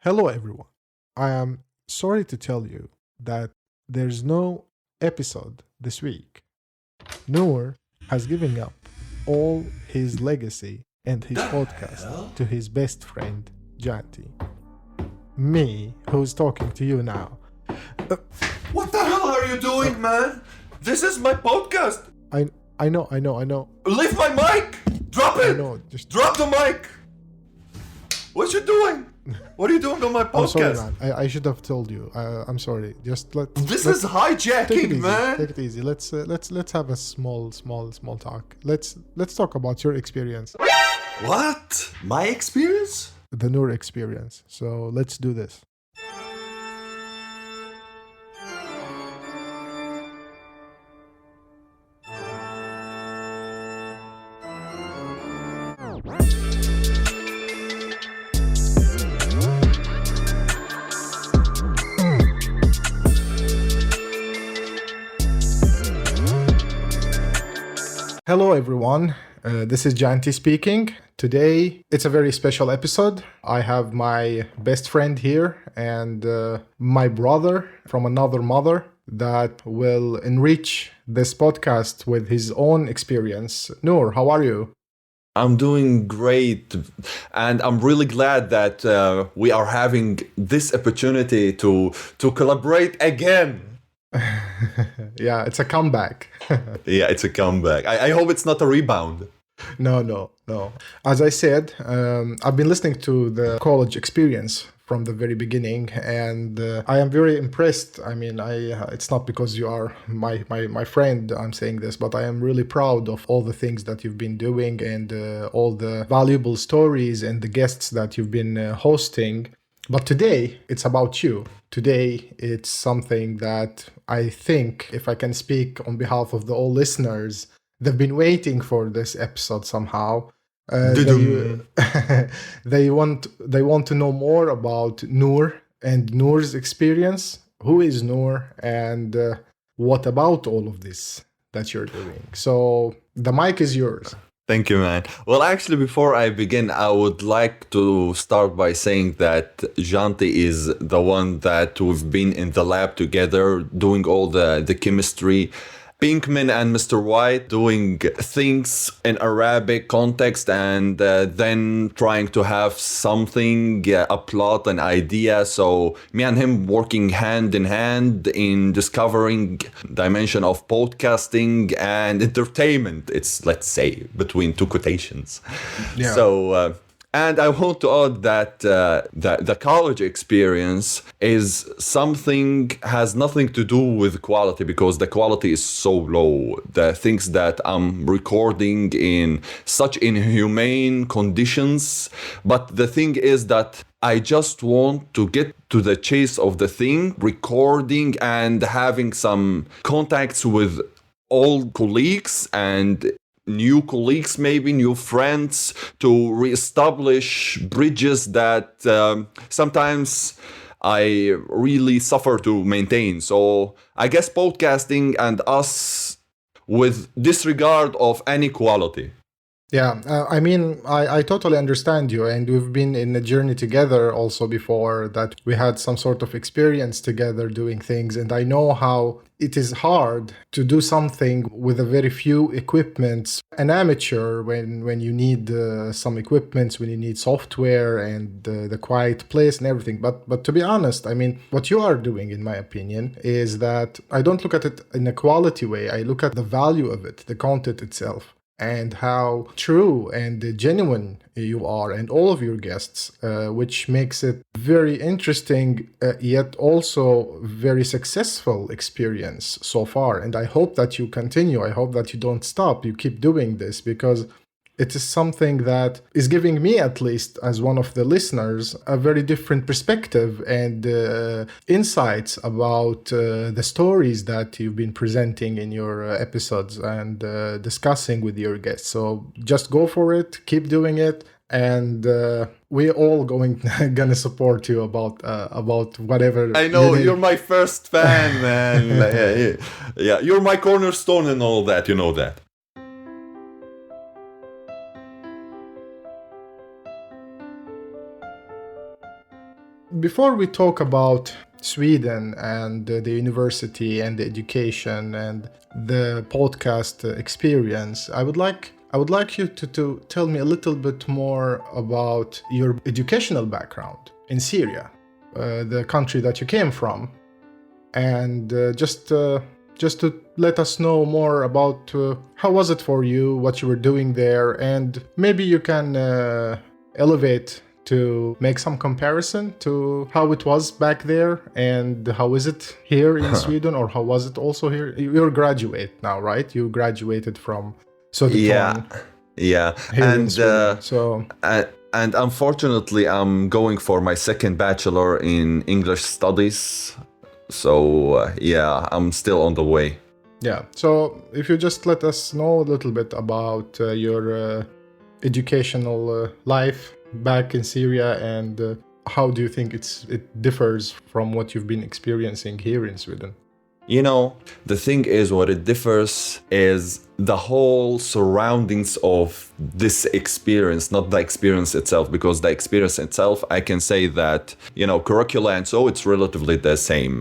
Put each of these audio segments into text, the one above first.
Hello, everyone. I am sorry to tell you that there's no episode this week. Noor has given up all his legacy and his podcast to his best friend, Janty. Me, who's talking to you now. What the hell are you doing, man? This is my podcast. I know. Leave my mic. Drop I it. know, just Drop the mic. What you doing? What are you doing on my I'm sorry, podcast? man. I should have told you. I'm sorry. Just This let's is take it hijacking, easy. man. Take it easy. Let's have a small talk. Let's talk about your experience. What? My experience? The Nour Experience. So let's do this. Hello, everyone. This is Janty speaking. Today, it's a very special episode. I have my best friend here and my brother from another mother that will enrich this podcast with his own experience. Noor, how are you? I'm doing great, and I'm really glad that we are having this opportunity to collaborate again. Yeah, it's a comeback. Yeah, it's a comeback. I hope it's not a rebound. No. As I said, I've been listening to the college experience from the very beginning, and I am very impressed. I mean, it's not because you are my friend I'm saying this, but I am really proud of all the things that you've been doing and all the valuable stories and the guests that you've been hosting. But today, it's about you. Today, it's something that I think, if I can speak on behalf of the all listeners, they've been waiting for this episode somehow. Dudum. They want to know more about Nour and Nour's experience. Who is Nour, and what about all of this that you're doing? So the mic is yours. Thank you, man. Well, actually, before I begin, I would like to start by saying that Janty is the one that we've been in the lab together doing all the chemistry. Pinkman and Mr. White doing things in Arabic context and then trying to have something, a plot, an idea. So me and him working hand in hand in discovering dimension of podcasting and entertainment. It's, let's say, between two quotations. Yeah. So... and I want to add that the college experience is something has nothing to do with quality because the quality is so low. The things that I'm recording in such inhumane conditions. But the thing is that I just want to get to the chase of the thing, recording and having some contacts with old colleagues and new colleagues, maybe new friends, to reestablish bridges that sometimes I really suffer to maintain. So I guess podcasting and us with disregard of any quality. Yeah, I mean, I totally understand you, and we've been in a journey together also before that we had some sort of experience together doing things, and I know how it is hard to do something with a very few equipments. An amateur, when you need some equipments, when you need software and the quiet place and everything. But to be honest, I mean, what you are doing, in my opinion, is that I don't look at it in a quality way. I look at the value of it, the content itself, and how true and genuine you are and all of your guests, which makes it very interesting, yet also very successful experience so far. And I hope that you continue. I hope that you don't stop. You keep doing this because it is something that is giving me, at least as one of the listeners, a very different perspective and insights about the stories that you've been presenting in your episodes and discussing with your guests. So just go for it, keep doing it, and we're all gonna support you about whatever. I know, you you're my first fan, man. Yeah, you're my cornerstone and all that, you know that. before we talk about Sweden and the university and the education and the podcast experience, I would like you to tell me a little bit more about your educational background in Syria, the country that you came from, and just to let us know more about how was it for you, what you were doing there, and maybe you can elevate to make some comparison to how it was back there and how is it here in Sweden, or how was it also here? You're a graduate now, right? You graduated from Yeah, Södertörn yeah, here in and Sweden. So and unfortunately, I'm going for my second bachelor in English studies. So yeah, I'm still on the way. yeah, so if you just let us know a little bit about your educational life back in Syria, and how do you think it differs from what you've been experiencing here in Sweden? You know, the thing is, what it differs is the whole surroundings of this experience, not the experience itself, because the experience itself, I can say that, you know, curricula and so it's relatively the same.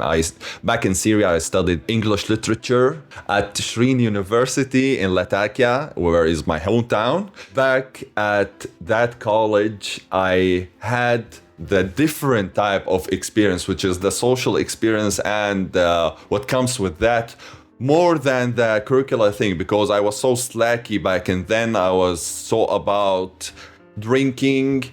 Back in Syria, I studied English literature at Shrin University in Latakia, where is my hometown. Back at that college, I had the different type of experience, which is the social experience and what comes with that, more than the curricular thing, because I was so slacky back and then. I was so about drinking,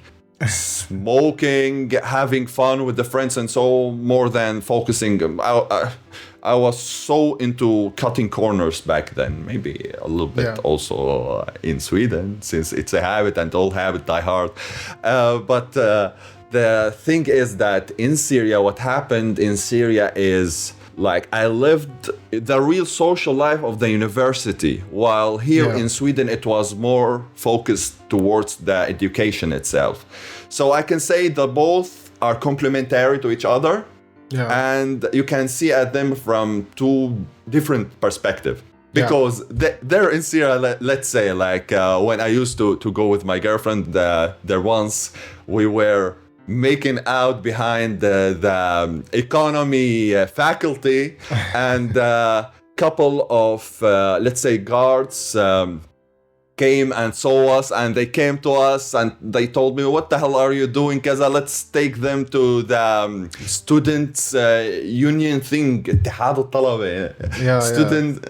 smoking, having fun with the friends, and so more than focusing. I was so into cutting corners back then, maybe a little bit also in Sweden, since it's a habit and old habit die hard. But the thing is that in Syria, what happened in Syria is like I lived the real social life of the university, while here in Sweden it was more focused towards the education itself. So I can say that both are complementary to each other, and you can see at them from two different perspectives. Because there in Syria, let's say, like when I used to go with my girlfriend there once, we were making out behind the economy faculty, and a couple of, let's say, guards came and saw us, and they came to us and they told me, what the hell are you doing, Kaza? Let's take them to the students union thing, اتحاد الطلبة. Student,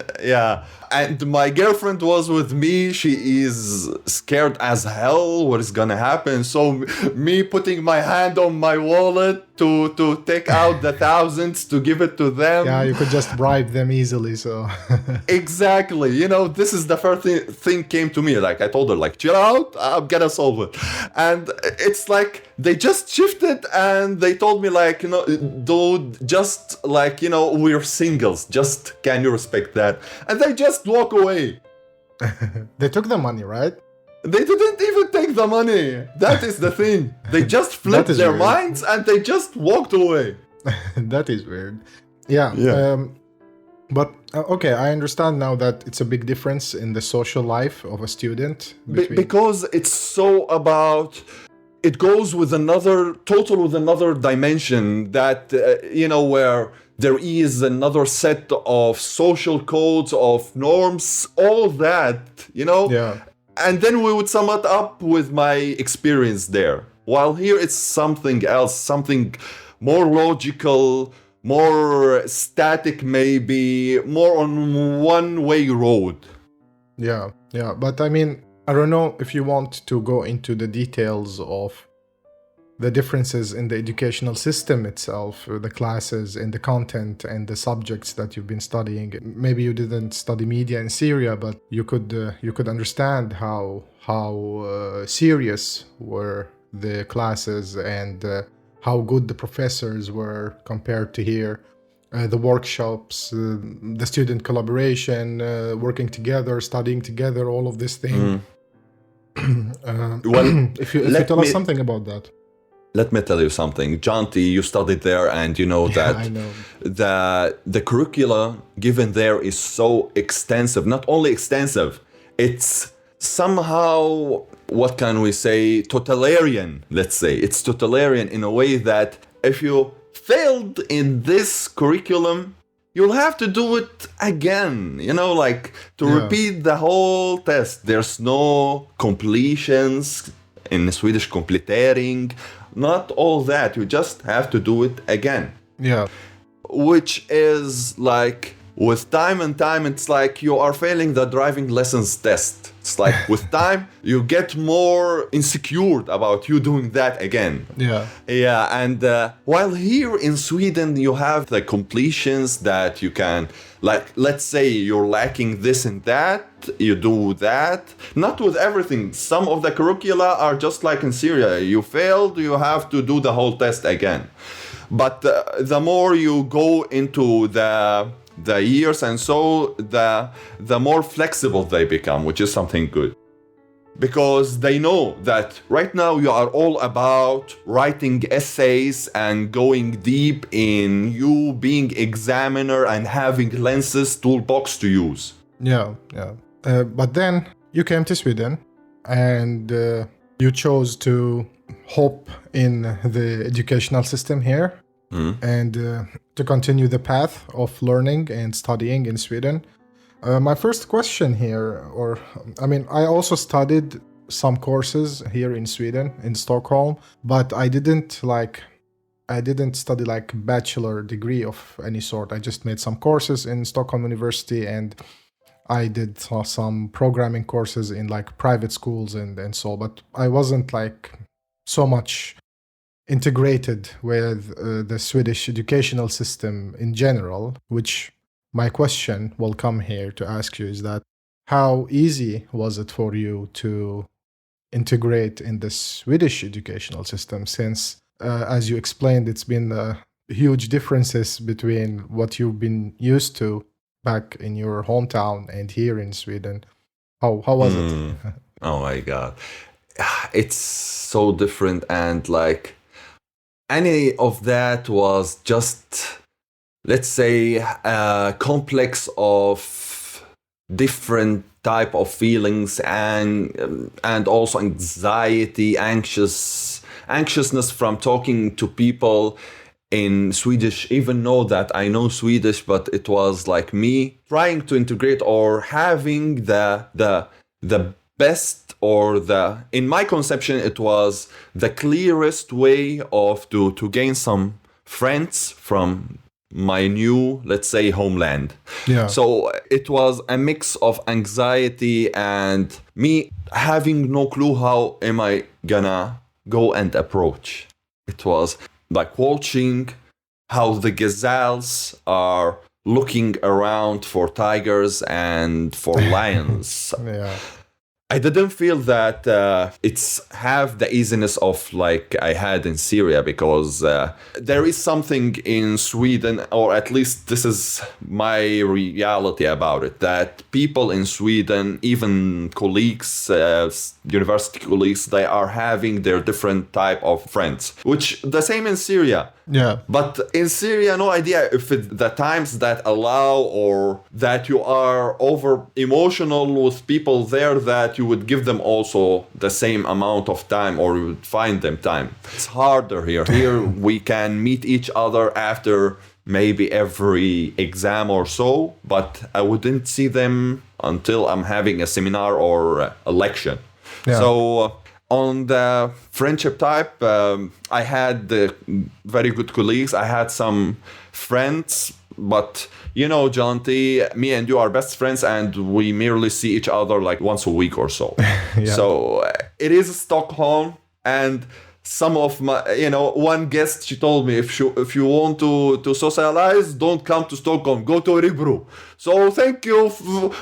and my girlfriend was with me. She is scared as hell what is gonna happen. So me putting my hand on my wallet to take out the thousands to give it to them. Yeah, you could just bribe them easily. So exactly, you know, this is the first thing came to me. Like I told her, like, chill out, I'm gonna solve it. And it's like they just shifted and they told me, like, you know, dude, just like, you know, we're singles, just can you respect that? And they just walk away. They took the money, right? They didn't even take the money. That is the thing. They just flipped their minds and they just walked away. That is weird. Yeah. But okay, I understand now that it's a big difference in the social life of a student. Because it's so about, it goes with another dimension that, you know, where there is another set of social codes, of norms, all that, you know? Yeah. And then we would sum it up with my experience there. While here it's something else, something more logical, more static, maybe more on one-way road. Yeah. But I mean, I don't know if you want to go into the details of the differences in the educational system itself, the classes and the content and the subjects that you've been studying. Maybe you didn't study media in Syria, but you could understand how serious were the classes and how good the professors were compared to here. The workshops, the student collaboration, working together, studying together, all of this thing. Well, if you tell us something about that. Let me tell you something. Janty, you studied there, and you know that I know. the curricula given there is so extensive. Not only extensive, it's somehow, what can we say, totalitarian, let's say. It's totalitarian in a way that if you failed in this curriculum, you'll have to do it again, like to repeat the whole test. There's no completions, in Swedish komplettering, not all that. You just have to do it again. Yeah. Which is like, with time and time, it's like you are failing the driving lessons test. It's like with time, you get more insecure about you doing that again. Yeah. Yeah, and while here in Sweden, you have the completions that you can, like, let's say you're lacking this and that, you do that. Not with everything. Some of the curricula are just like in Syria. You failed, you have to do the whole test again. But the more you go into the years and so, the more flexible they become, which is something good. Because they know that right now you are all about writing essays and going deep in you being examiner and having lenses toolbox to use. Yeah. But then you came to Sweden and you chose to hop in the educational system here and to continue the path of learning and studying in Sweden. My first question here, I also studied some courses here in Sweden, in Stockholm, but I didn't study like bachelor degree of any sort. I just made some courses in Stockholm University, and I did some programming courses in like private schools and so, but I wasn't like so much integrated with the Swedish educational system in general, which my question will come here to ask you is that how easy was it for you to integrate in the Swedish educational system, since, as you explained, it's been huge differences between what you've been used to back in your hometown and here in Sweden. How was it? Oh my God. It's so different, and like any of that was just, let's say, a complex of different type of feelings and also anxiety, anxiousness from talking to people in Swedish, even though that I know Swedish, but it was like me trying to integrate or having the best, or in my conception, it was the clearest way of to gain some friends from my new, let's say, homeland. Yeah. So it was a mix of anxiety and me having no clue how am I gonna go and approach. It was like watching how the gazelles are looking around for tigers and for lions. Yeah. I didn't feel that it's have the easiness of like I had in Syria, because there is something in Sweden, or at least this is my reality about it, that people in Sweden, even colleagues, university colleagues, they are having their different type of friends, which the same in Syria. Yeah. But in Syria, no idea if the times that allow, or that you are over emotional with people there, that you would give them also the same amount of time, or you would find them time. It's harder here. Here we can meet each other after maybe every exam or so, but I wouldn't see them until I'm having a seminar or a lecture. Yeah. So on the friendship type, I had very good colleagues. I had some friends, but Janty, me and you are best friends, and we merely see each other like once a week or so. Yeah. So it is Stockholm, and some of my, one guest, she told me, if you want to socialize, don't come to Stockholm, go to Örebro. So thank you,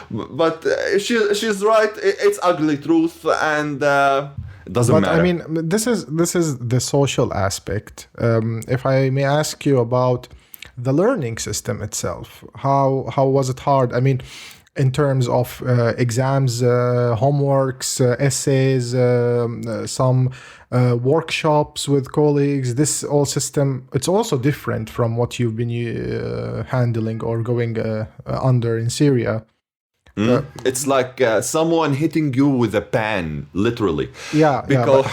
but she's right. It's ugly truth, and it doesn't matter. I mean, this is the social aspect. If I may ask you about the learning system itself, how was it hard? I mean, in terms of exams, homeworks, essays, some workshops with colleagues, this whole system, it's also different from what you've been handling or going under in Syria. It's like someone hitting you with a pan, literally. Yeah. But Because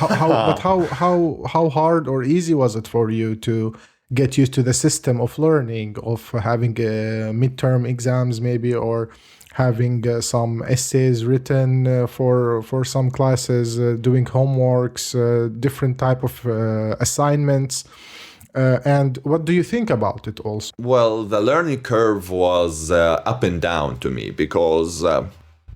how hard or easy was it for you to get used to the system of learning, of having midterm exams maybe, or having some essays written for some classes, doing homeworks, different type of assignments, and what do you think about it also? well, the learning curve was up and down to me because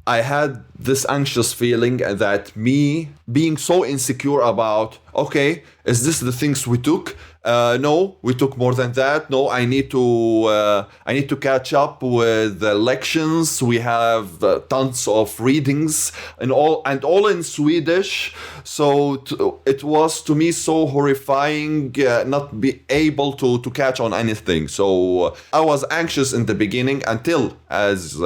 I had this anxious feeling that me being so insecure about, okay, is this the things we took? No, we took more than that. No, I need to catch up with the lections. We have tons of readings and all in Swedish. So it was to me so horrifying not be able to catch on anything. So I was anxious in the beginning until, as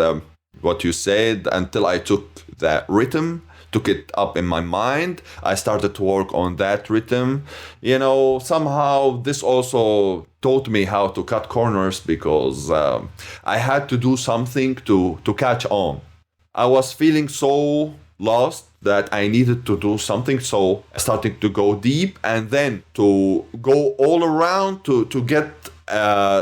what you said, until I took that rhythm, took it up in my mind. I started to work on that rhythm. Somehow this also taught me how to cut corners because I had to do something to catch on. I was feeling so lost that I needed to do something. So I started to go deep and then to go all around to get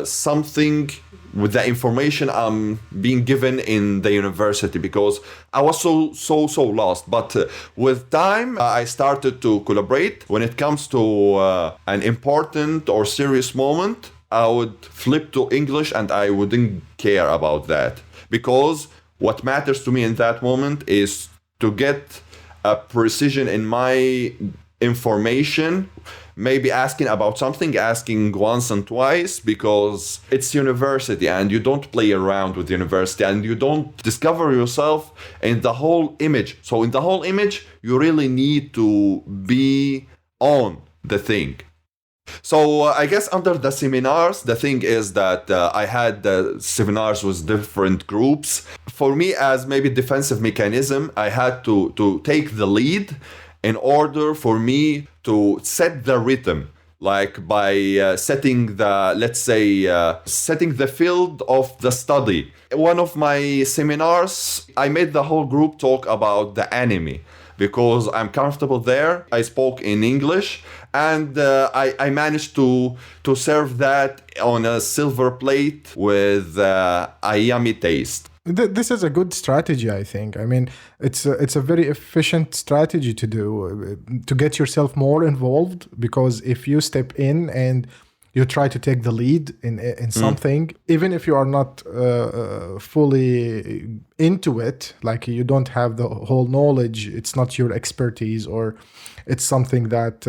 something with the information I'm being given in the university because I was so lost. But with time, I started to collaborate. When it comes to an important or serious moment, I would flip to English and I wouldn't care about that because what matters to me in that moment is to get a precision in my information, maybe asking about something, asking once and twice because it's university and you don't play around with university and you don't discover yourself in the whole image. So in the whole image, you really need to be on the thing. So I guess under the seminars, the thing is that I had seminars with different groups. For me, as maybe defensive mechanism, I had to take the lead in order for me to set the rhythm, like by setting the, let's say, setting the field of the study. One of my seminars, I made the whole group talk about the anime because I'm comfortable there. I spoke in English and I managed to serve that on a silver plate with ayami taste. This is a good strategy, I think. I mean, it's a very efficient strategy to do, to get yourself more involved, because if you step in and you try to take the lead in something, even if you are not fully into it, like you don't have the whole knowledge, it's not your expertise, or it's something that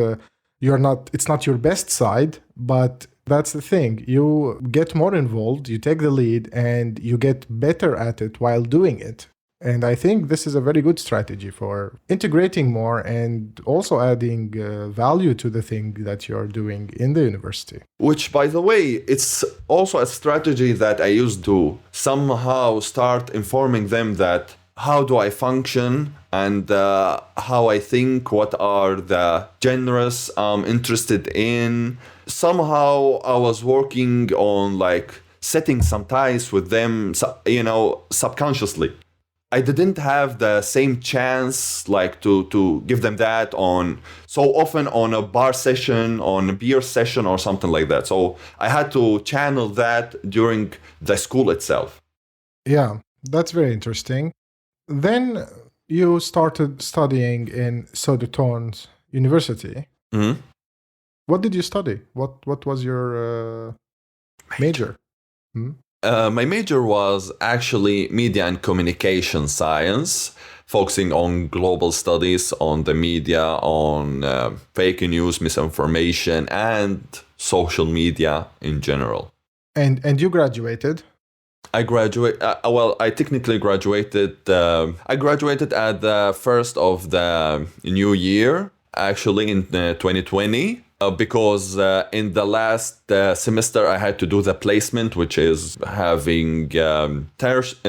it's not your best side, but that's the thing. You get more involved, you take the lead, and you get better at it while doing it. And I think this is a very good strategy for integrating more and also adding value to the thing that you're doing in the university. Which, by the way, it's also a strategy that I used to somehow start informing them that how do I function and how I think, what are the genres I'm interested in. Somehow I was working on like setting some ties with them, subconsciously. I didn't have the same chance like to give them that on so often on a bar session, on a beer session or something like that. So I had to channel that during the school itself. Yeah, that's very interesting. Then you started studying in Södertörn's University. Mm-hmm. What did you study? What was your major? Hmm? My major was actually media and communication science, focusing on global studies, on the media, on fake news, misinformation, and social media in general. And you graduated? I I technically graduated. I graduated at the first of the new year, actually in 2020. Because in the last semester I had to do the placement, which is having internship.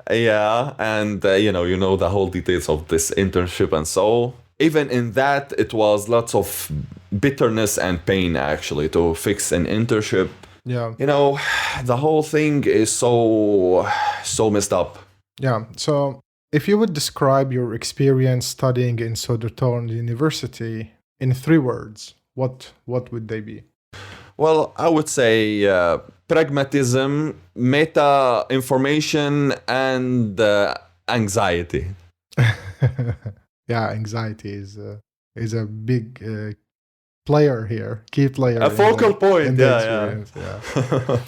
Yeah, and you know the whole details of this internship, and so even in that it was lots of bitterness and pain actually to fix an internship Yeah. You know, the whole thing is so messed up. Yeah. So, if you would describe your experience studying in Sodertorn University in 3 words, what would they be? Well, I would say pragmatism, meta information, and anxiety. Yeah, anxiety is a big player here, key player A focal in point, the yeah, experience. Yeah.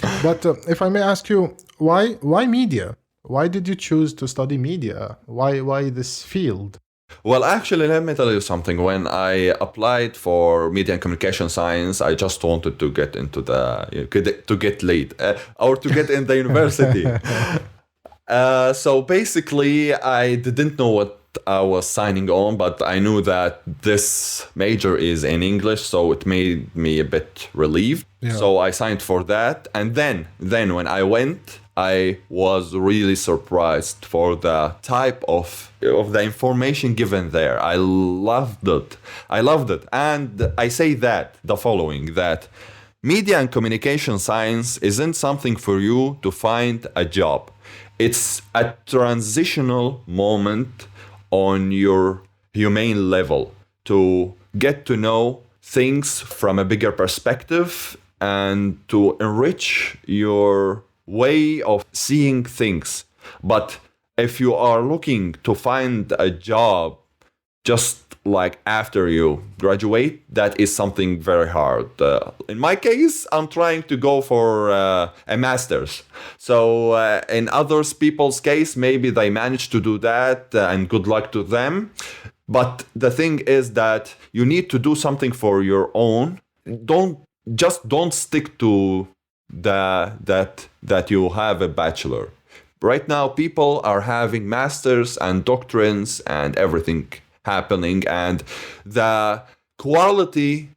yeah. But if I may ask you, why media? Why did you choose to study media? Why this field? Well, actually, let me tell you something. When I applied for media and communication science, I just wanted to get into to get late or to get in the university. So basically, I didn't know what I was signing on, but I knew that this major is in English, so it made me a bit relieved. Yeah. So I signed for that, and then when I went, I was really surprised for the type of the information given there. I loved it. And I say that the following, that media and communication science isn't something for you to find a job. It's a transitional moment on your humane level to get to know things from a bigger perspective and to enrich your way of seeing things. But if you are looking to find a job just like after you graduate, that is something very hard. In my case, I'm trying to go for a master's. So in others people's case, maybe they managed to do that, and good luck to them. But the thing is that you need to do something for your own. Don't stick to that you have a bachelor. Right now, people are having masters and doctrines and everything happening, and the quality,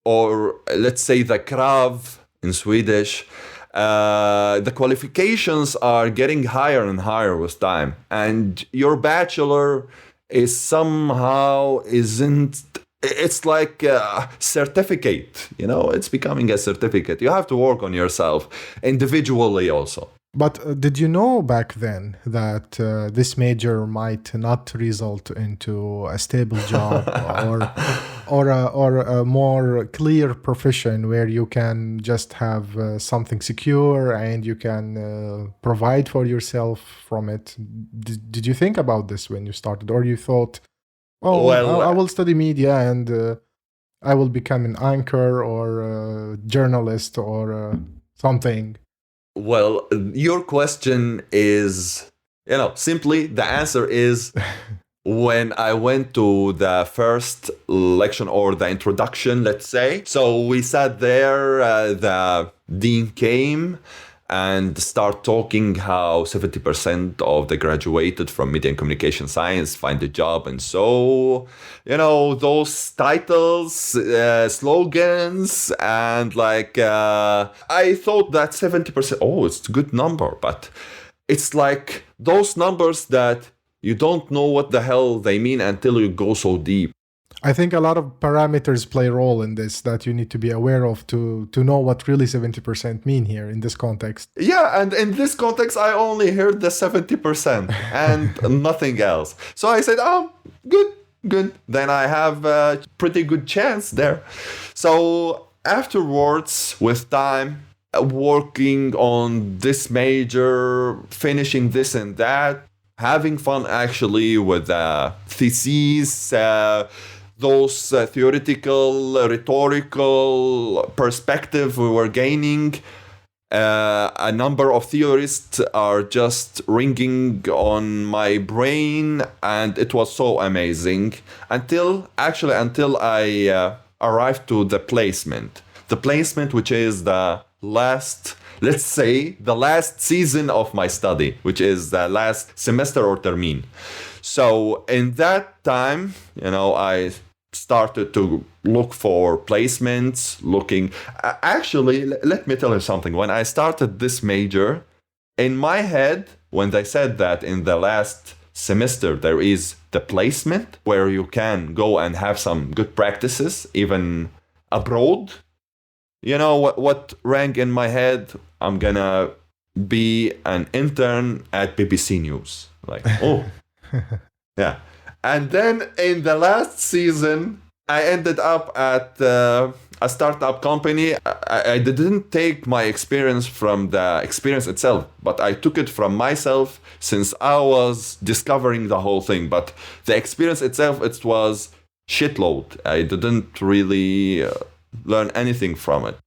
or let's say the krav in Swedish, the qualifications are getting higher and higher with time, and your bachelor is somehow isn't. It's like a certificate, it's becoming a certificate. You have to work on yourself individually also. But did you know back then that this major might not result into a stable job or a more clear profession where you can just have something secure and you can provide for yourself from it? Did you think about this when you started, or you thought, oh, Well, I will study media and I will become an anchor or a journalist or something? Well, your question is, simply the answer is when I went to the first lection or the introduction, let's say. So we sat there, the dean came and start talking how 70% of the graduated from media and communication science find a job. And so, those titles, slogans, and I thought that 70%, oh, it's a good number, but it's like those numbers that you don't know what the hell they mean until you go so deep. I think a lot of parameters play a role in this that you need to be aware of to know what really 70% mean here in this context. Yeah, and in this context, I only heard the 70% and nothing else. So I said, oh, good. Then I have a pretty good chance there. So afterwards, with time, working on this major, finishing this and that, having fun actually with theses, those theoretical, rhetorical perspective we were gaining. A number of theorists are just ringing on my brain, and it was so amazing until I arrived to the placement. The placement, which is the last, let's say, the last season of my study, which is the last semester or termine. So in that time, I started to look for placements, actually, let me tell you something. When I started this major, in my head, when they said that in the last semester there is the placement where you can go and have some good practices, even abroad, you know what rang in my head? I'm gonna be an intern at BBC News. Like, oh, yeah. And then in the last season, I ended up at a startup company. I didn't take my experience from the experience itself, but I took it from myself since I was discovering the whole thing. But the experience itself, it was shitload. I didn't really learn anything from it.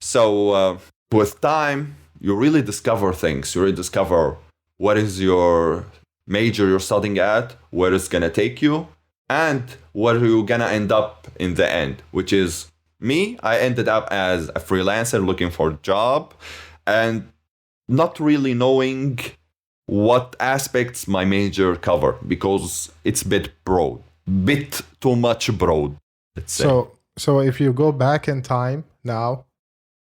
So with time, you really discover things. You really discover what is your major you're studying at, where it's gonna take you, and where you're gonna end up in the end, which is me. I ended up as a freelancer looking for a job and not really knowing what aspects my major cover because it's a bit too much broad, let's say. So if you go back in time now,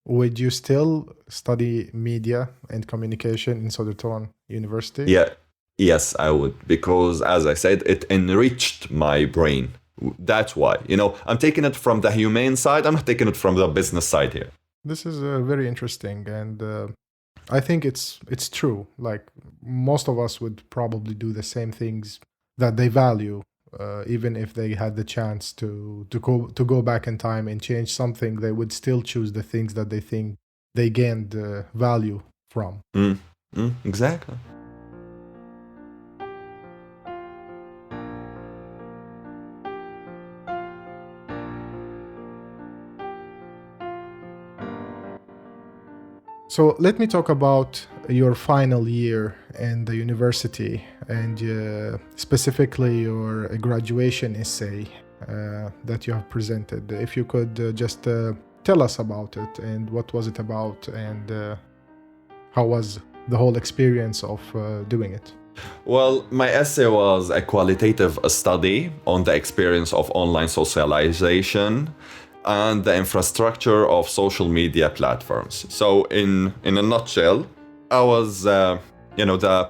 would you still study media and communication in Soderton University? Yeah. Yes, I would, because as I said, it enriched my brain. That's why. I'm taking it from the humane side. I'm not taking it from the business side here. This is very interesting, and I think it's true. Like most of us would probably do the same things that they value, even if they had the chance to go back in time and change something. They would still choose the things that they think they gained value from. Exactly. So let me talk about your final year in the university and specifically your graduation essay that you have presented. If you could just tell us about it and what was it about and how was the whole experience of doing it? Well, my essay was a qualitative study on the experience of online socialization and the infrastructure of social media platforms. So in a nutshell, I was, the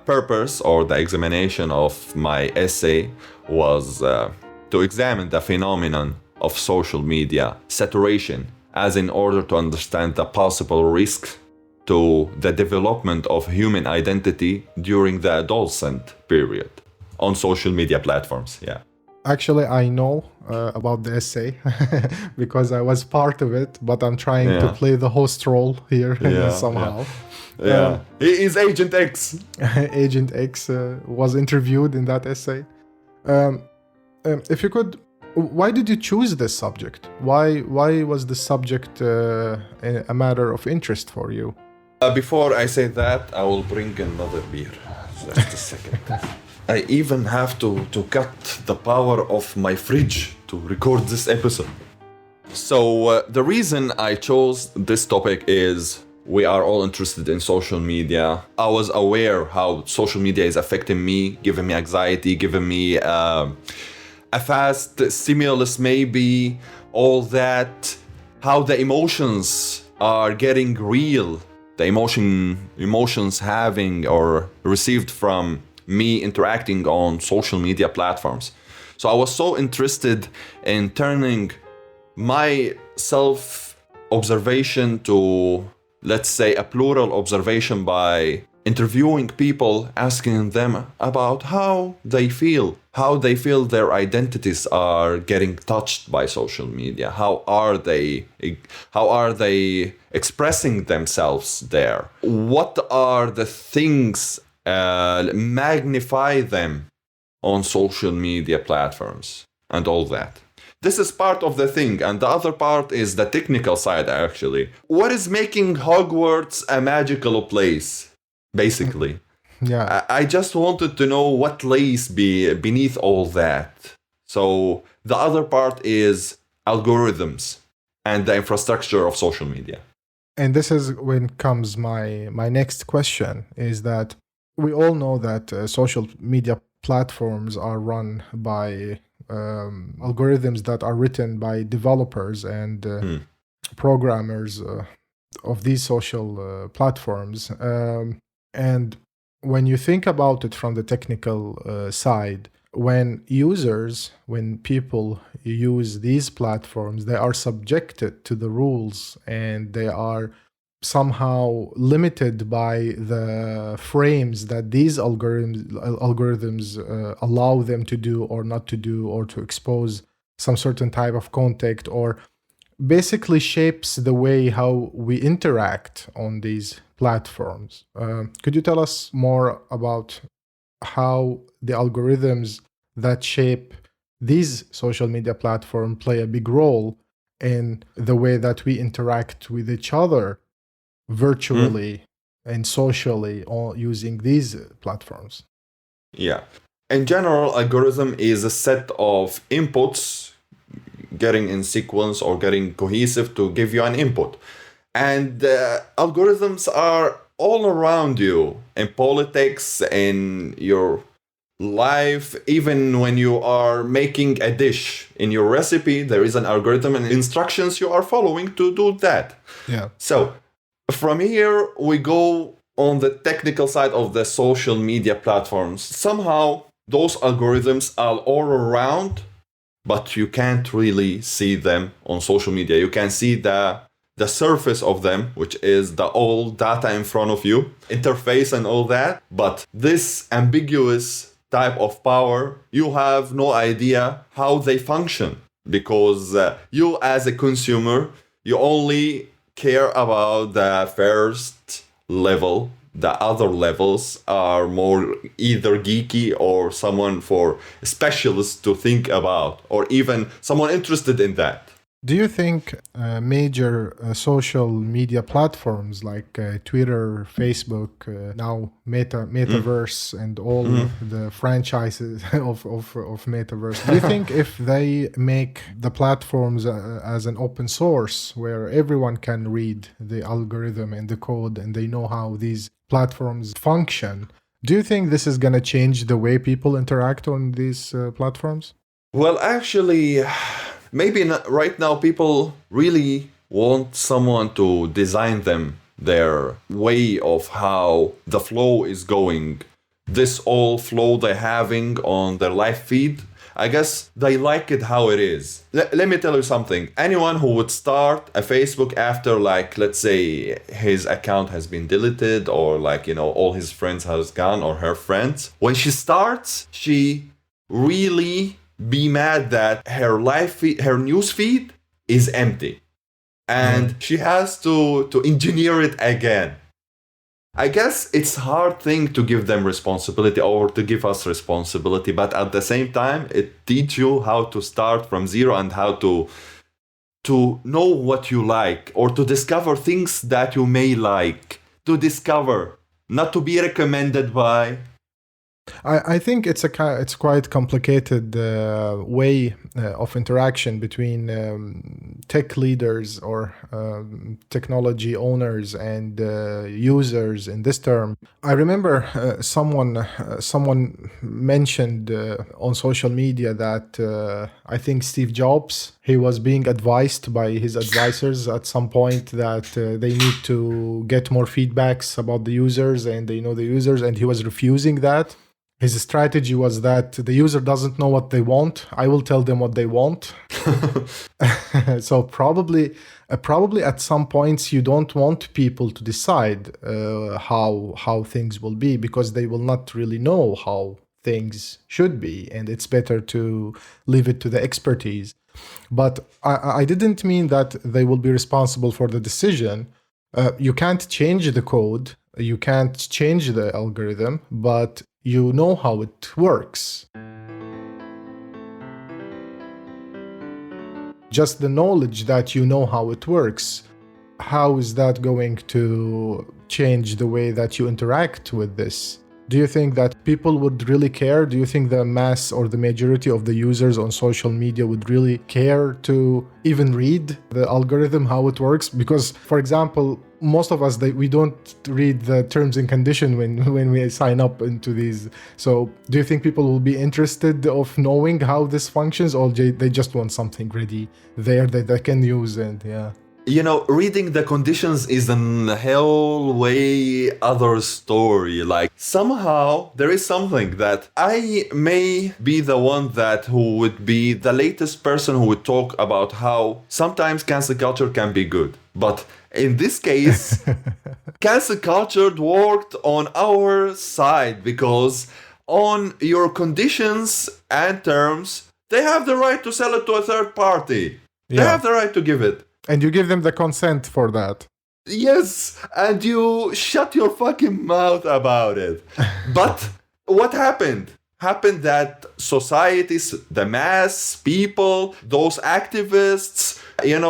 purpose or the examination of my essay was to examine the phenomenon of social media saturation, as in order to understand the possible risks to the development of human identity during the adolescent period on social media platforms. Yeah. Actually, I know about the essay because I was part of it, but I'm trying to play the host role here somehow. Yeah. He is Agent X. Agent X was interviewed in that essay. If you could, why did you choose this subject? Why was the subject a matter of interest for you? Before I say that, I will bring another beer. Just a second. I even have to cut the power of my fridge to record this episode. So the reason I chose this topic is we are all interested in social media. I was aware how social media is affecting me, giving me anxiety, giving me a fast stimulus maybe, all that, how the emotions are getting real, the emotions having or received from me interacting on social media platforms. So I was so interested in turning my self-observation to, let's say, a plural observation by interviewing people, asking them about how they feel their identities are getting touched by social media. How are they expressing themselves there? What are the things magnify them on social media platforms and all that? This is part of the thing, and the other part is the technical side, actually. What is making Hogwarts a magical place, basically? Yeah. I just wanted to know what lays beneath all that. So the other part is algorithms and the infrastructure of social media. And this is when comes my next question, is that we all know that social media platforms are run by algorithms that are written by developers and programmers of these social platforms. And when you think about it from the technical side, when people use these platforms, they are subjected to the rules and they are somehow limited by the frames that these algorithms allow them to do or not to do, or to expose some certain type of content, or basically shapes the way how we interact on these platforms. Could you tell us more about how the algorithms that shape these social media platforms play a big role in the way that we interact with each other virtually and socially, or using these platforms? Yeah. In general, algorithm is a set of inputs getting in sequence or getting cohesive to give you an input. And algorithms are all around you in politics, in your life, even when you are making a dish in your recipe, there is an algorithm and instructions you are following to do that. Yeah. So from here, we go on the technical side of the social media platforms. Somehow, those algorithms are all around, but you can't really see them on social media. You can see the surface of them, which is the old data in front of you, interface and all that. But this ambiguous type of power, you have no idea how they function, because you as a consumer, you only care about the first level. The other levels are more either geeky or someone for specialists to think about, or even someone interested in that. Do you think major social media platforms like Twitter, Facebook, now Metaverse, and all the franchises of Metaverse, do you think if they make the platforms as an open source where everyone can read the algorithm and the code and they know how these platforms function, do you think this is going to change the way people interact on these platforms? Well, actually, maybe not right now people really want someone to design them their way of how the flow is going. This all flow they're having on their live feed, I guess they like it how it is. Let me tell you something. Anyone who would start a Facebook after, like, let's say his account has been deleted, or like, you know, all his friends has gone, or her friends, when she starts, she really be mad that her live feed, her news feed is empty, and she has to engineer it again. I guess it's hard thing to give them responsibility, or to give us responsibility, but at the same time it teach you how to start from zero and how to know what you like, or to discover things that you may like, to discover, not to be recommended by. I think it's quite complicated way of interaction between tech leaders or technology owners and users in this term. I remember someone mentioned on social media that I think Steve Jobs, he was being advised by his advisors at some point that they need to get more feedbacks about the users and they know the users, and he was refusing that. His strategy was that the user doesn't know what they want. I will tell them what they want. So probably at some points you don't want people to decide how things will be, because they will not really know how things should be, and it's better to leave it to the expertise. But I didn't mean that they will be responsible for the decision. You can't change the code, you can't change the algorithm, but you know how it works. Just the knowledge that you know how it works, how is that going to change the way that you interact with this? Do you think that people would really care? Do you think the mass or the majority of the users on social media would really care to even read the algorithm, how it works? Because, for example, most of us, we don't read the terms and conditions when we sign up into these. So do you think people will be interested of knowing how this functions, or they just want something ready there that they can use? And reading the conditions is an hell way other story. Like somehow there is something that I may be the one that who would be the latest person who would talk about how sometimes cancel culture can be good. But in this case, cancel culture worked on our side because on your conditions and terms, they have the right to sell it to a third party. They Yeah. have the right to give it. And you give them the consent for that. Yes, and you shut your fucking mouth about it. But what happened? Happened that societies, the mass people, those activists,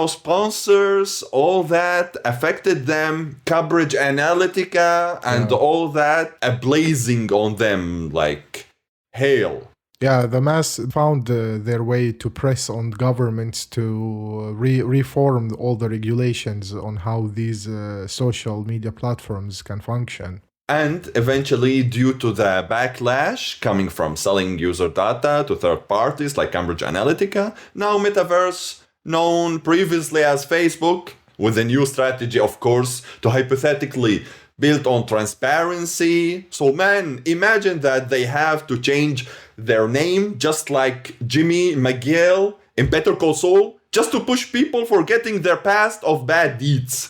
sponsors, all that affected them, Cambridge Analytica, and all that, blazing on them like hail. Yeah, the mass found their way to press on governments to reform all the regulations on how these social media platforms can function. And eventually, due to the backlash coming from selling user data to third parties like Cambridge Analytica, now Metaverse, known previously as Facebook, with a new strategy, of course, to hypothetically built on transparency. So man, imagine that they have to change their name just like Jimmy McGill in Better Call Saul, just to push people forgetting their past of bad deeds.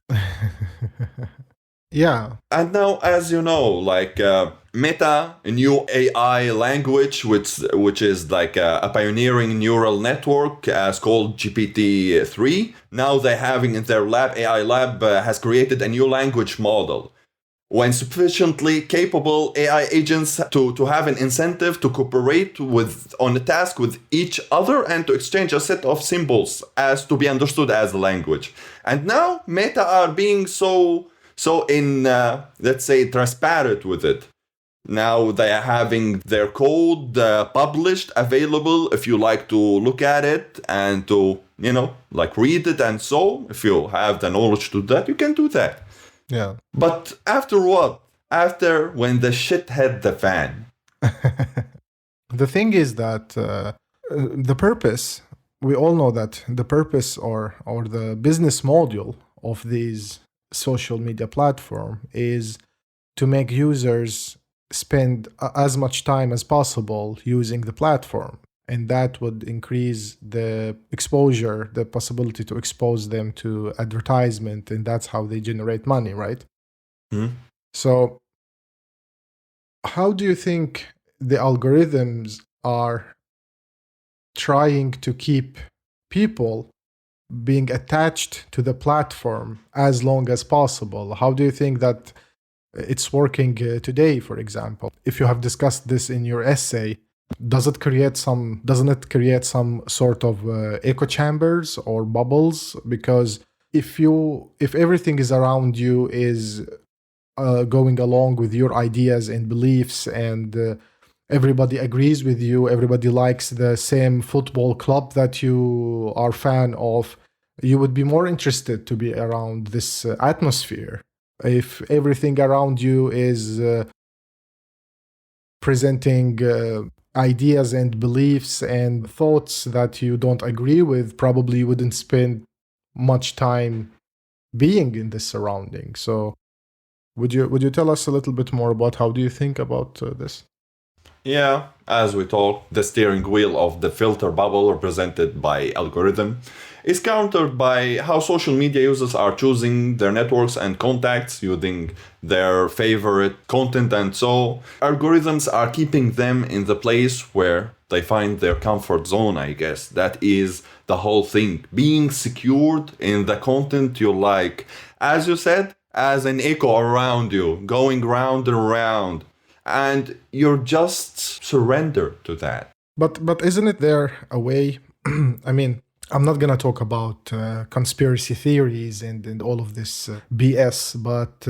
Yeah. And now, as you know, like Meta, a new AI language, which is like a pioneering neural network, as called GPT-3. Now they're having in their lab, AI lab has created a new language model. When sufficiently capable AI agents to have an incentive to cooperate on a task with each other and to exchange a set of symbols as to be understood as a language. And now Meta are being so in, let's say, transparent with it. Now they are having their code published, available if you like to look at it and to, like read it. And so if you have the knowledge to that, you can do that. Yeah. But after what? After when the shit hit the fan. The thing is that the purpose, we all know that the purpose or the business model of these social media platform is to make users spend as much time as possible using the platform. And that would increase the exposure, the possibility to expose them to advertisement, and that's how they generate money, right? Mm-hmm. So how do you think the algorithms are trying to keep people being attached to the platform as long as possible? How do you think that it's working today, for example? If you have discussed this in your essay, doesn't it create some sort of echo chambers or bubbles? Because if everything is around you is going along with your ideas and beliefs, and everybody agrees with you, everybody likes the same football club that you are fan of, you would be more interested to be around this atmosphere. If everything around you is presenting ideas and beliefs and thoughts that you don't agree with, probably you wouldn't spend much time being in this surrounding. So would you tell us a little bit more about how do you think about this? Yeah, as we talked, the steering wheel of the filter bubble represented by algorithm is countered by how social media users are choosing their networks and contacts using their favorite content, and so algorithms are keeping them in the place where they find their comfort zone, I guess. That is the whole thing. Being secured in the content you like. As you said, as an echo around you, going round and round. And you're just surrender to that. But isn't it there a way? I mean, I'm not gonna talk about conspiracy theories and all of this BS, but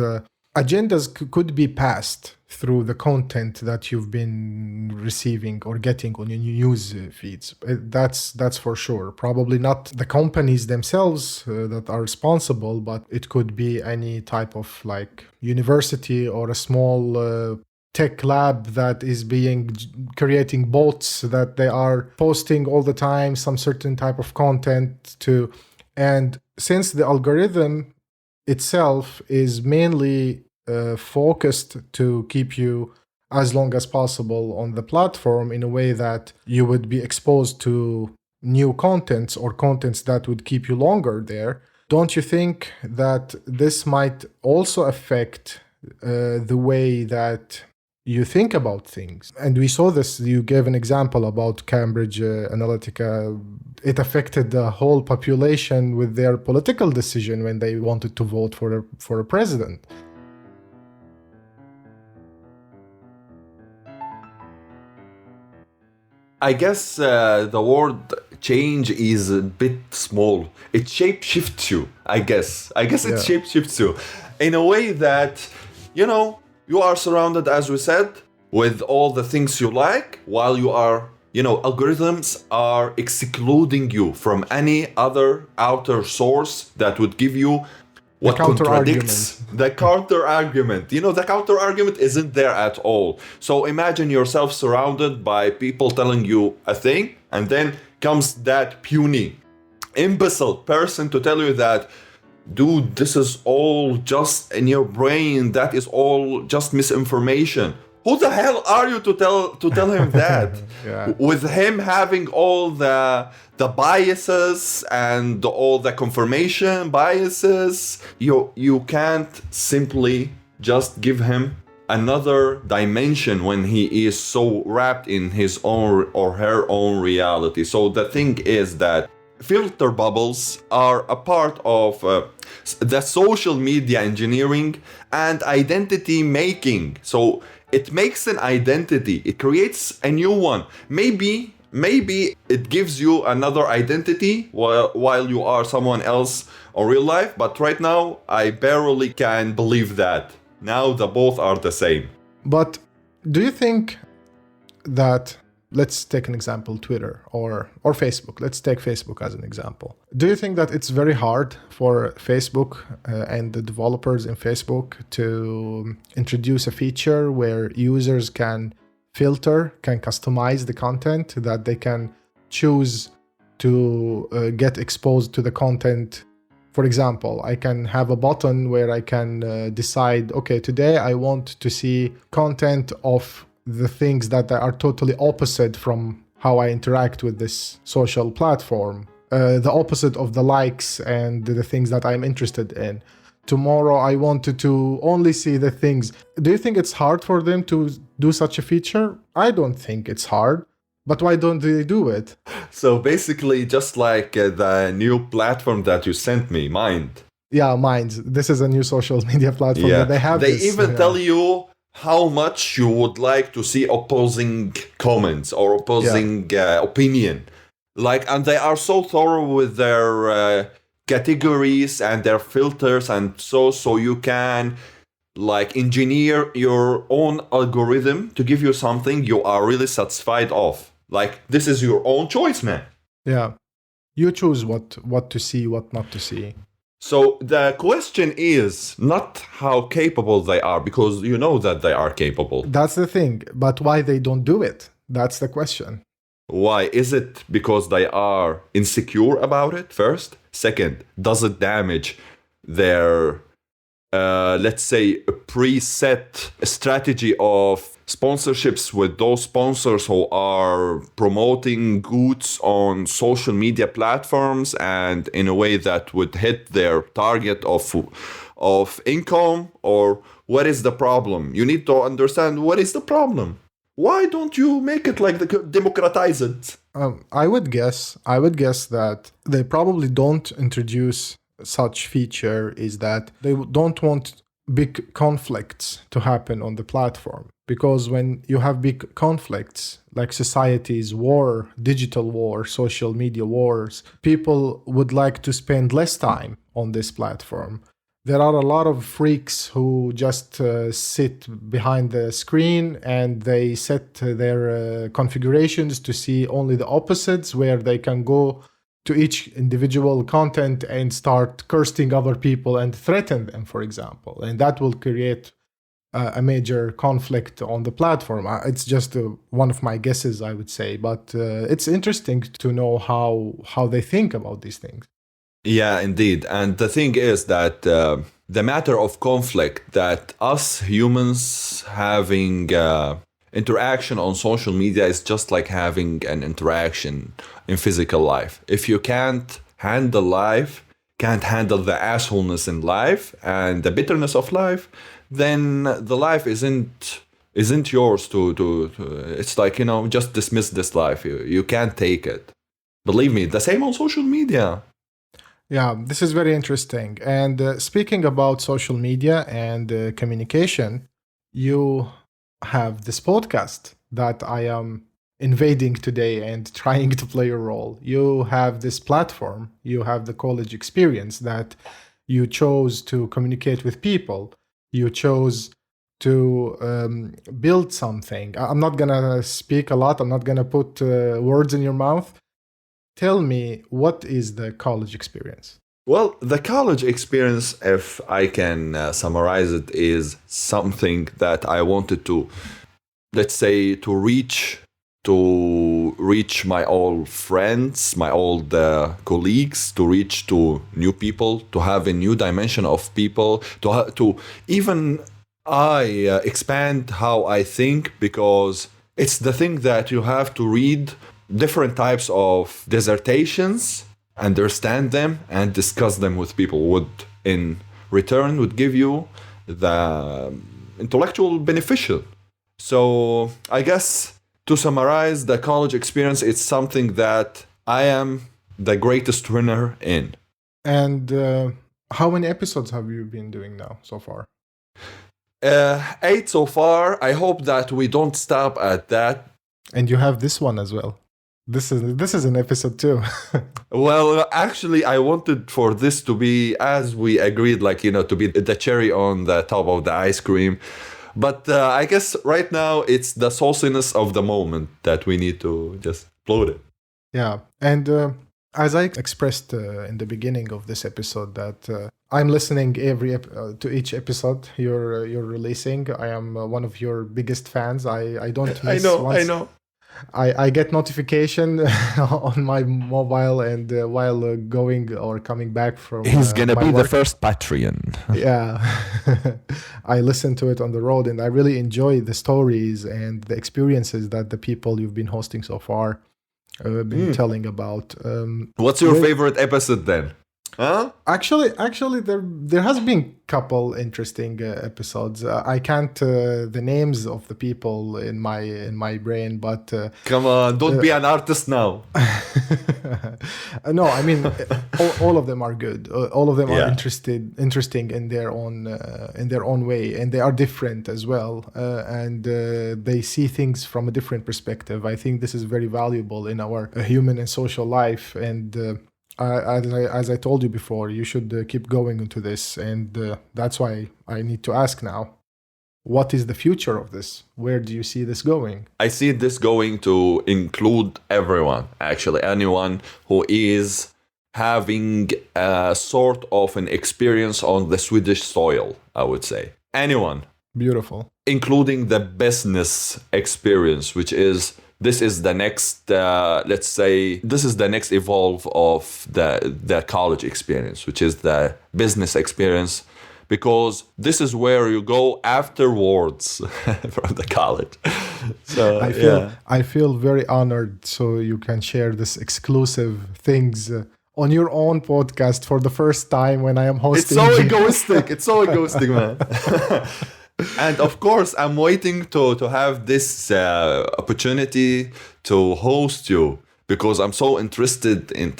agendas could be passed through the content that you've been receiving or getting on your news feeds. That's for sure. Probably not the companies themselves that are responsible, but it could be any type of like university or a small tech lab that is creating bots that they are posting all the time some certain type of content to And since the algorithm itself is mainly focused to keep you as long as possible on the platform in a way that you would be exposed to new contents or contents that would keep you longer there, don't you think that this might also affect the way that you think about things? And we saw this, you gave an example about Cambridge Analytica. It affected the whole population with their political decision when they wanted to vote for a president. I guess the word change is a bit small. It shape shifts you, I guess. It Yeah. shape shifts you in a way that, you are surrounded, as we said, with all the things you like, while you are, algorithms are excluding you from any other outer source that would give you what contradicts the counter argument. The counter argument isn't there at all. So imagine yourself surrounded by people telling you a thing, and then comes that puny, imbecile person to tell you that, dude, this is all just in your brain. That is all just misinformation. Who the hell are you to tell him that? Yeah. With him having all the biases and all the confirmation biases, you can't simply just give him another dimension when he is so wrapped in his own or her own reality. So the thing is that filter bubbles are a part of the social media engineering and identity making. So it makes an identity, it creates a new one. Maybe it gives you another identity while you are someone else in real life, but right now I barely can believe that. Now the both are the same. But do you think that, let's take an example, Twitter or Facebook. Let's take Facebook as an example. Do you think that it's very hard for Facebook and the developers in Facebook to introduce a feature where users can can customize the content, that they can choose to get exposed to the content? For example, I can have a button where I can decide, okay, today I want to see content of the things that are totally opposite from how I interact with this social platform, the opposite of the likes and the things that I'm interested in. Tomorrow I wanted to only see the things. Do you think it's hard for them to do such a feature? I don't think it's hard, but why don't they do it? So basically, just like the new platform that you sent me, Mind. Yeah, Minds. This is a new social media platform that they have. They even tell you how much you would like to see opposing comments or opposing opinion. And they are so thorough with their categories and their filters, and so you can engineer your own algorithm to give you something you are really satisfied of. This is your own choice, man. Yeah. You choose what to see, what not to see. So the question is not how capable they are, because you know that they are capable. That's the thing. But why they don't do it? That's the question. Why? Is it because they are insecure about it, first? Second, does it damage their, let's say, a preset strategy of sponsorships with those sponsors who are promoting goods on social media platforms and in a way that would hit their target of income? Or what is the problem? You need to understand what is the problem. Why don't you make it democratize it? I would guess that they probably don't introduce such feature is that they don't want big conflicts to happen on the platform. Because when you have big conflicts, like societies, war, digital war, social media wars, people would like to spend less time on this platform. There are a lot of freaks who just sit behind the screen and they set their configurations to see only the opposites, where they can go to each individual content and start cursing other people and threaten them, for example. And that will create a major conflict on the platform. It's just one of my guesses, I would say. But it's interesting to know how they think about these things. Yeah, indeed. And the thing is that the matter of conflict that us humans having interaction on social media is just like having an interaction in physical life. If you can't handle life, can't handle the assholeness in life and the bitterness of life, then the life isn't yours to it's like, just dismiss this life. You can't take it. Believe me, the same on social media. Yeah, this is very interesting. And speaking about social media and communication, you have this podcast that I am invading today and trying to play a role. You have this platform, you have the college experience that you chose to communicate with people. You chose to build something. I'm not going to speak a lot, I'm not going to put words in your mouth. Tell me, what is the college experience? Well, the college experience, if I can summarize it, is something that I wanted to, let's say, to reach my old friends, my old colleagues, to reach to new people, to have a new dimension of people, to even expand how I think, because it's the thing that you have to read different types of dissertations, understand them, and discuss them with people. Would in return would give you the intellectual beneficial. So I guess to summarize the college experience, it's something that I am the greatest winner in. And how many episodes have you been doing now so far? 8 so far. I hope that we don't stop at that. And you have this one as well. This is an episode too. Well, actually, I wanted for this to be, as we agreed, like, to be the cherry on the top of the ice cream. But I guess right now it's the sauciness of the moment that we need to just upload it. Yeah. And as I expressed in the beginning of this episode, that I'm listening to each episode you're releasing. I am one of your biggest fans. I don't miss I know. I get notification on my mobile, and while going or coming back from He's gonna my be the work. first Patreon. Yeah. I listen to it on the road, and I really enjoy the stories and the experiences that the people you've been hosting so far been telling about. What's your favorite episode then? Huh? Actually, there has been couple interesting episodes. I can't the names of the people in my brain, but Come on, don't be an artist now. no, I mean all of them are good. All of them are Yeah. interesting in their own way, and they are different as well. And they see things from a different perspective. I think this is very valuable in our human and social life. And as I told you before, you should keep going into this, and that's why I need to ask now: what is the future of this? Where do you see this going? I see this going to include everyone, actually, anyone who is having a sort of an experience on the Swedish soil, I would say. Anyone, Beautiful. including the business experience, which is this is the next, let's say, this is the next evolve of the college experience, which is the business experience, because this is where you go afterwards from the college. So I feel very honored, so you can share this exclusive things on your own podcast for the first time when I am it's hosting. so egoistic. It's so egoistic, man. And of course, I'm waiting to have this opportunity to host you, because I'm so interested in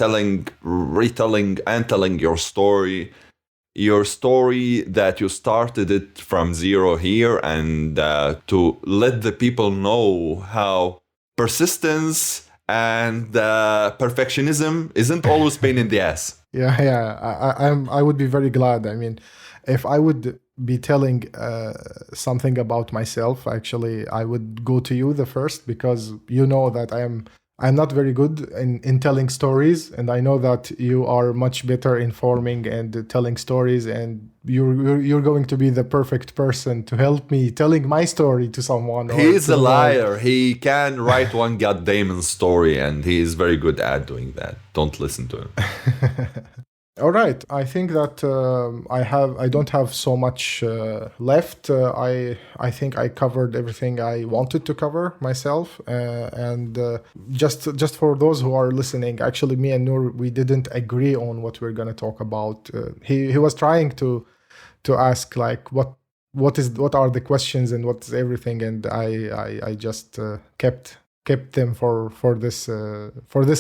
retelling and telling your story that you started it from zero here, and to let the people know how persistence and perfectionism isn't always pain in the ass. Yeah. I would be very glad. I mean, if I would be telling something about myself, actually, I would go to you the first, because you know that I'm not very good in telling stories, and I know that you are much better informing and telling stories, and you're going to be the perfect person to help me telling my story to someone. He's a liar. He can write one goddamn story, and he is very good at doing that. Don't listen to him. All right. I think that I don't have so much left. I think I covered everything I wanted to cover myself. And just for those who are listening, actually, me and Noor, we didn't agree on what we're gonna talk about. He was trying to ask like what are the questions and what's everything, and I just kept them for this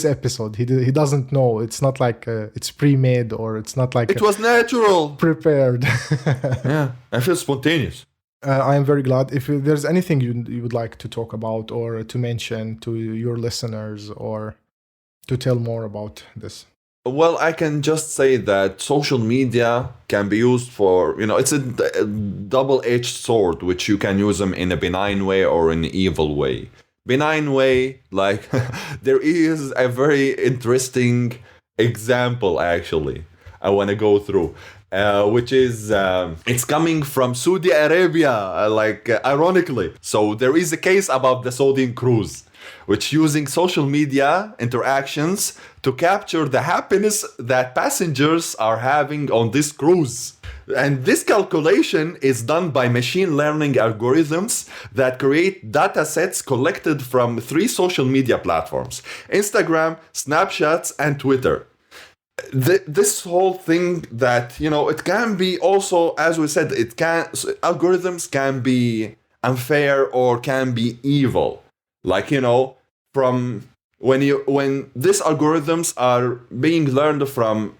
episode. He doesn't know. It's not like it's pre-made, or it's not like It was natural. prepared. Yeah, I feel spontaneous. I am very glad. If there's anything you would like to talk about or to mention to your listeners, or to tell more about this. Well, I can just say that social media can be used for, it's a double-edged sword, which you can use them in a benign way or in an evil way. Benign way, like, there is a very interesting example, actually, I want to go through. Which is, it's coming from Saudi Arabia, ironically. So there is a case about the Saudi cruise, which using social media interactions to capture the happiness that passengers are having on this cruise. And this calculation is done by machine learning algorithms that create data sets collected from 3 social media platforms: Instagram, Snapchat, and Twitter. This whole thing that, it can be also, as we said, algorithms can be unfair or can be evil. Like, from when these algorithms are being learned from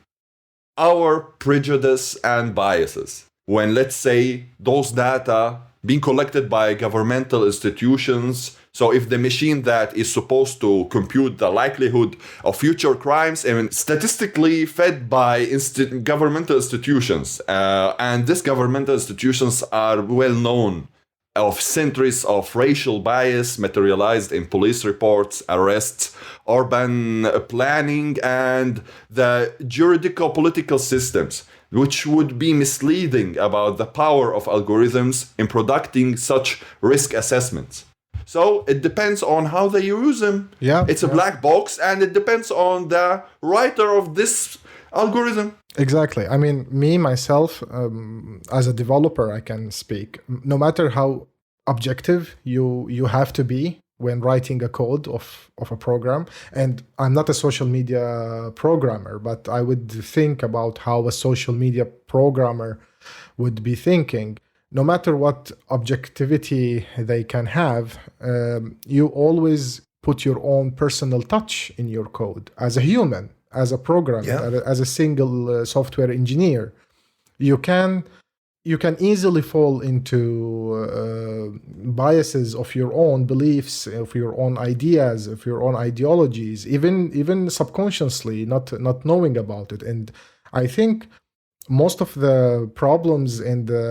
our prejudice and biases. When, let's say, those data being collected by governmental institutions. So if the machine that is supposed to compute the likelihood of future crimes and statistically fed by governmental institutions, and these governmental institutions are well known of centuries of racial bias materialized in police reports, arrests, urban planning, and the juridical political systems, which would be misleading about the power of algorithms in conducting such risk assessments. So it depends on how they use them. Yeah, it's a black box, and it depends on the writer of this algorithm. Exactly. I mean, me, myself, as a developer, I can speak. No matter how objective you have to be when writing a code of a program. And I'm not a social media programmer, but I would think about how a social media programmer would be thinking. No matter what objectivity they can have, you always put your own personal touch in your code as a human, as a programmer, as a single software engineer. You can easily fall into biases of your own beliefs, of your own ideas, of your own ideologies, even subconsciously, not knowing about it. And I think most of the problems and the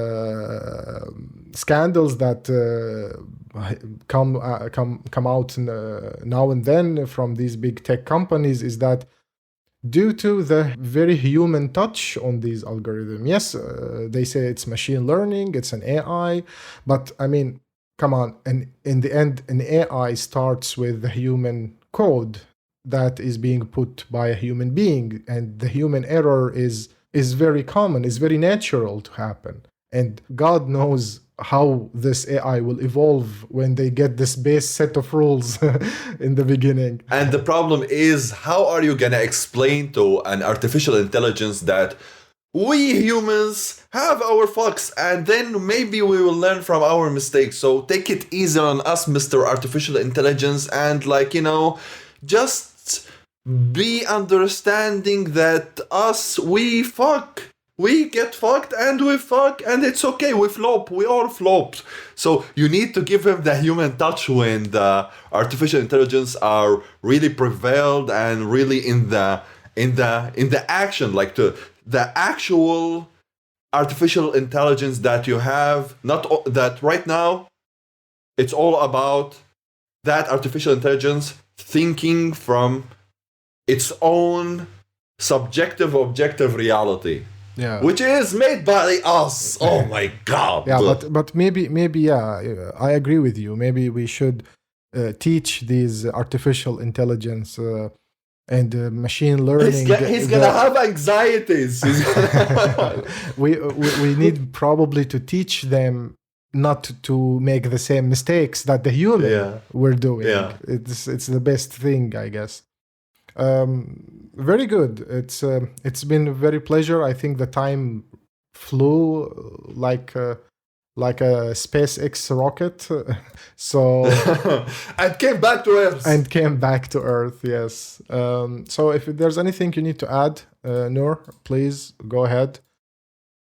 scandals that come out now and then from these big tech companies is that due to the very human touch on these algorithms. Yes, they say it's machine learning, it's an AI, but I mean, come on. And in the end, an AI starts with the human code that is being put by a human being, and the human error is very common, is very natural to happen. And God knows how this AI will evolve when they get this base set of rules in the beginning. And the problem is, how are you going to explain to an artificial intelligence that we humans have our fucks, and then maybe we will learn from our mistakes? So take it easy on us, Mr. Artificial Intelligence, and just be understanding that we fuck. We get fucked and we fuck, and it's okay. We flop. We all flopped. So you need to give him the human touch when the artificial intelligence are really prevailed and really in the action, like the actual artificial intelligence that you have. Not that right now. It's all about that artificial intelligence thinking from its own subjective, objective reality. Yeah. Which is made by us. Oh my God. Yeah, but maybe I agree with you. Maybe we should teach these artificial intelligence and machine learning. He's gonna have anxieties. We need probably to teach them not to make the same mistakes that the human were doing. Yeah. It's the best thing, I guess. Very good. It's been a very pleasure. I think the time flew like a SpaceX rocket. So and came back to Earth. And came back to Earth, yes. So if there's anything you need to add, Nour, please go ahead.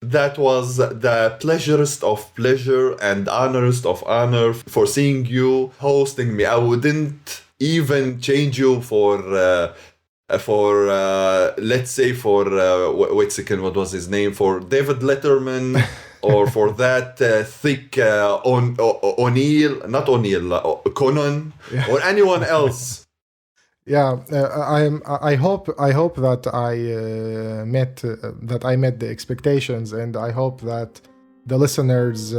That was the pleasurest of pleasure and honorest of honor for seeing you hosting me. I wouldn't even change you for let's say for wait a second, what was his name, for David Letterman or for that thick Conan or anyone else. Yeah, I hope that I met the expectations, and I hope that the listeners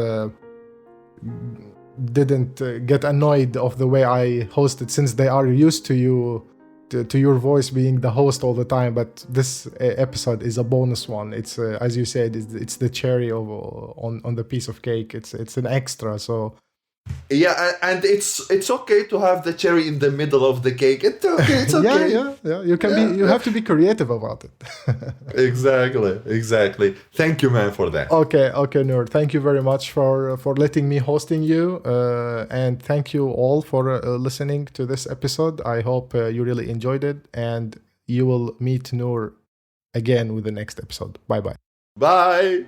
didn't get annoyed of the way I hosted, since they are used to your voice being the host all the time. But this episode is a bonus one. It's as you said, it's the cherry on the piece of cake. It's an extra. So. Yeah, and it's okay to have the cherry in the middle of the cake. It's okay. Yeah. You have to be creative about it. Exactly. Thank you, man, for that. Okay, Nour. Thank you very much for letting me hosting you, and thank you all for listening to this episode. I hope you really enjoyed it, and you will meet Nour again with the next episode. Bye. Bye.